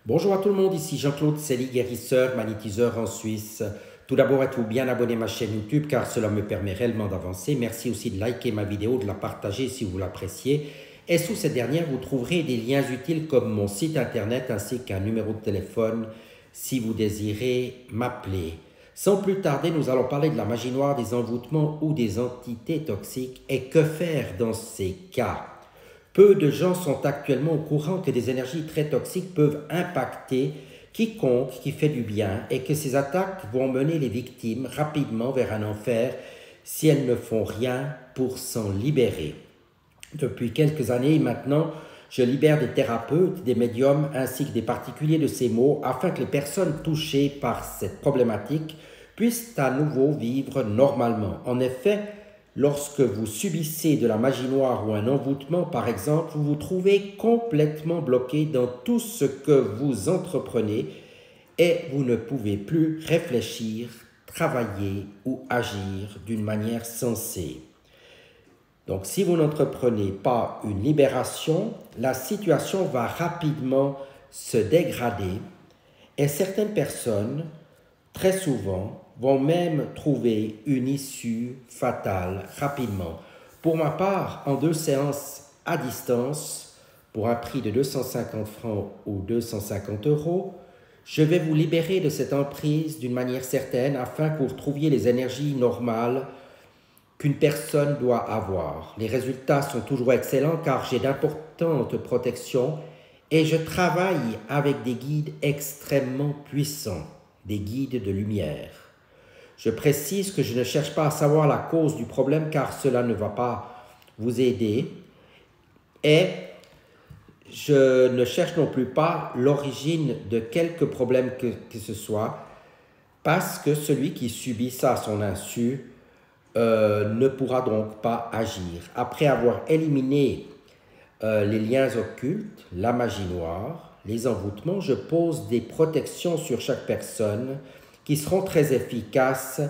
Bonjour à tout le monde, ici Jean-Claude Célie, guérisseur, magnétiseur en Suisse. Tout d'abord, êtes-vous bien abonné à ma chaîne YouTube car cela me permet réellement d'avancer. Merci aussi de liker ma vidéo, de la partager si vous l'appréciez. Et sous cette dernière, vous trouverez des liens utiles comme mon site internet ainsi qu'un numéro de téléphone si vous désirez m'appeler. Sans plus tarder, nous allons parler de la magie noire, des envoûtements ou des entités toxiques et que faire dans ces cas. Peu de gens sont actuellement au courant que des énergies très toxiques peuvent impacter quiconque qui fait du bien et que ces attaques vont mener les victimes rapidement vers un enfer si elles ne font rien pour s'en libérer. Depuis quelques années maintenant, je libère des thérapeutes, des médiums ainsi que des particuliers de ces maux afin que les personnes touchées par cette problématique puissent à nouveau vivre normalement. En effet, lorsque vous subissez de la magie noire ou un envoûtement, par exemple, vous vous trouvez complètement bloqué dans tout ce que vous entreprenez et vous ne pouvez plus réfléchir, travailler ou agir d'une manière sensée. Donc, si vous n'entreprenez pas une libération, la situation va rapidement se dégrader et certaines personnes, très souvent, vont même trouver une issue fatale rapidement. Pour ma part, en 2 séances à distance, pour un prix de 250 francs ou 250 €, je vais vous libérer de cette emprise d'une manière certaine afin que vous retrouviez les énergies normales qu'une personne doit avoir. Les résultats sont toujours excellents car j'ai d'importantes protections et je travaille avec des guides extrêmement puissants, des guides de lumière. Je précise que je ne cherche pas à savoir la cause du problème car cela ne va pas vous aider et je ne cherche non plus pas l'origine de quelque problème que ce soit parce que celui qui subit ça à son insu ne pourra donc pas agir. Après avoir éliminé les liens occultes, la magie noire, les envoûtements, je pose des protections sur chaque personne qui seront très efficaces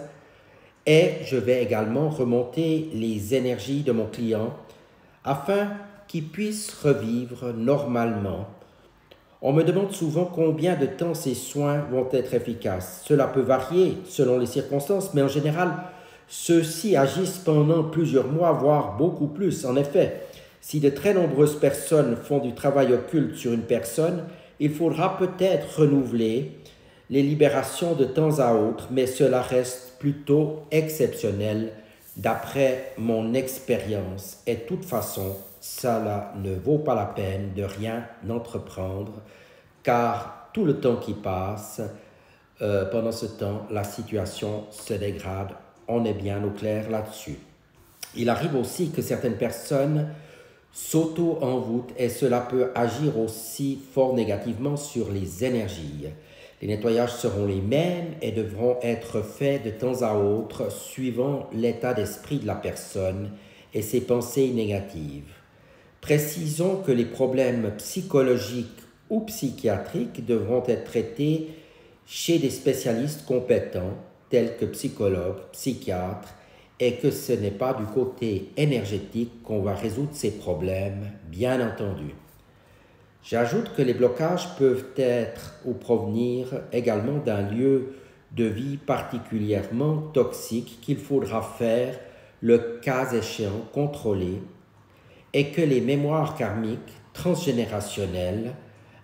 et je vais également remonter les énergies de mon client afin qu'il puisse revivre normalement. On me demande souvent combien de temps ces soins vont être efficaces. Cela peut varier selon les circonstances, mais en général, ceux-ci agissent pendant plusieurs mois, voire beaucoup plus. En effet, si de très nombreuses personnes font du travail occulte sur une personne, il faudra peut-être renouveler les libérations de temps à autre, mais cela reste plutôt exceptionnel d'après mon expérience. Et de toute façon, cela ne vaut pas la peine de rien entreprendre, car tout le temps qui passe, pendant ce temps, la situation se dégrade. On est bien au clair là-dessus. Il arrive aussi que certaines personnes s'auto-envoûtent et cela peut agir aussi fort négativement sur les énergies. Les nettoyages seront les mêmes et devront être faits de temps à autre suivant l'état d'esprit de la personne et ses pensées négatives. Précisons que les problèmes psychologiques ou psychiatriques devront être traités chez des spécialistes compétents tels que psychologues, psychiatres, et que ce n'est pas du côté énergétique qu'on va résoudre ces problèmes, bien entendu. J'ajoute que les blocages peuvent être ou provenir également d'un lieu de vie particulièrement toxique qu'il faudra faire, le cas échéant, contrôler, et que les mémoires karmiques transgénérationnelles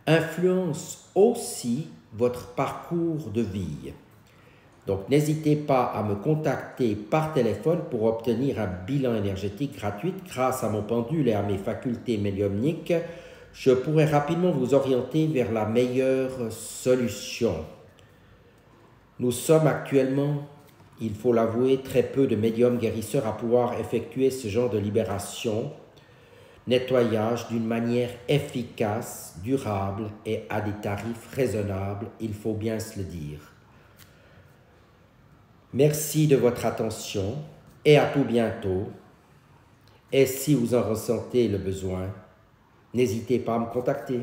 influencent aussi votre parcours de vie. Donc, n'hésitez pas à me contacter par téléphone pour obtenir un bilan énergétique gratuit. Grâce à mon pendule et à mes facultés médiumniques, je pourrai rapidement vous orienter vers la meilleure solution. Nous sommes actuellement, il faut l'avouer, très peu de médiums guérisseurs à pouvoir effectuer ce genre de libération, nettoyage d'une manière efficace, durable et à des tarifs raisonnables, il faut bien se le dire. Merci de votre attention et à tout bientôt. Et si vous en ressentez le besoin, n'hésitez pas à me contacter.